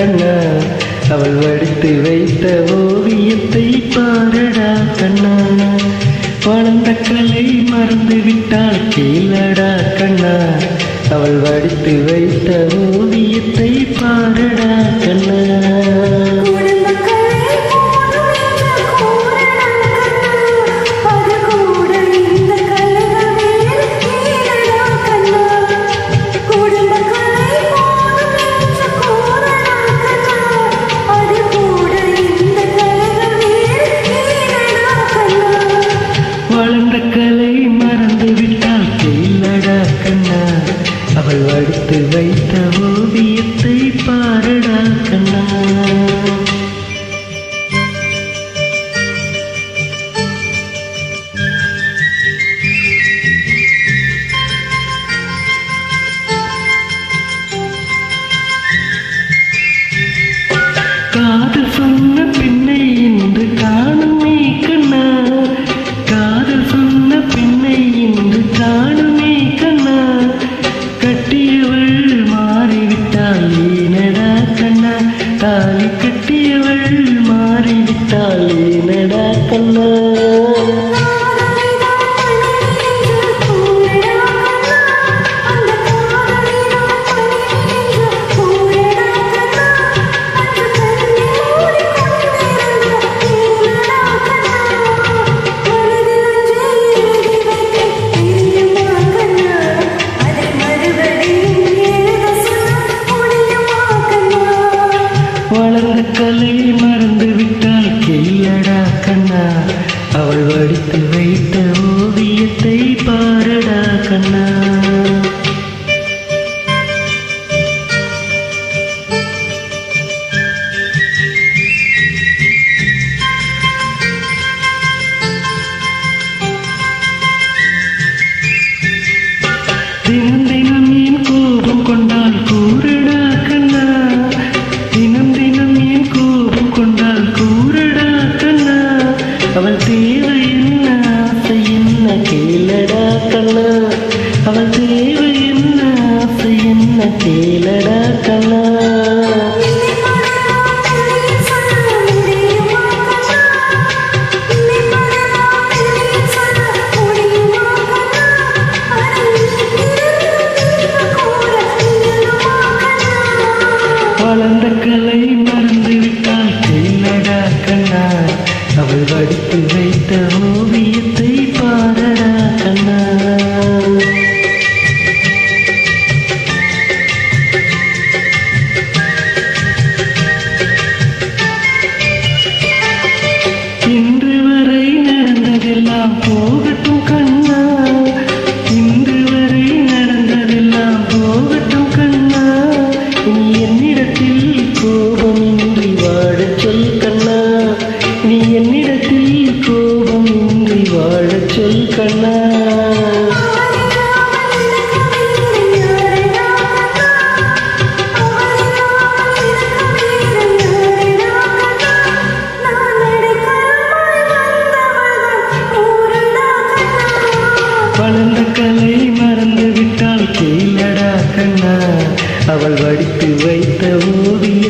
கண்ணா அவள் வடித்து வைத்த ஓவியத்தை பாரடா கண்ணா வளர்ந்த கலை மறந்து விட்டாள் கீழடா கண்ணா அவள் வடித்து வைத்த ஓவியத்தை பாரடா கண்ணா கலை மறந்து விட்டால் கேளடா கண்ணா அவள் வடித்து வைத்த ஓவியத்தை பாரடா கண்ணா காதல் சொன்ன பின்னை என்று காணுமே கண்ணா காதல் சொன்ன பின்னை என்று காணுமே கண்ணா கட்டியவள் மாறிவிட்டாள் ஏனடா கண்ணா தாலி கட்டியவள் மாறிவிட்டாள் ஏனடா கண்ணா வளர்ந்த கலை மறந்து விட்டால் கேளடா கண்ணா அவள் வடித்து வைத்த ஓவியத்தை பாரடா கண்ணா தினம் தினம் ஏன் கோபம் கொண்டால் கூறடா கண்ணா தினம் தினம் ஏன் கோபம் கொண்டால் கூறடா கண்ணா அவள் தேவை என்ன ஆசை என்ன கேளடா கண்ணா அவள் தேவை என்ன ஆசை என்ன கேளடா கண்ணா வளர்ந்த கலை மறந்து விட்டால் கேளடா கண்ணா அவள் வடித்து வைத்த ஓவியத்தை பாரடா கண்ணா இன்று வரை நடந்ததெல்லாம் போகட்டும் கண்ணா இன்று வரை நடந்ததெல்லாம் போகட்டும் கண்ணா நீ என்னிடத்தில் கோபமின்றி வாழச் சொல் கண்ணா நீ என்னிடத்தில் கோபமின்றி வாழச் சொல் கண்ணா வளர்ந்த கலை மறந்து விட்டால் கேளடா கண்ணா அவள் வடித்து வைத்த ஓவியம்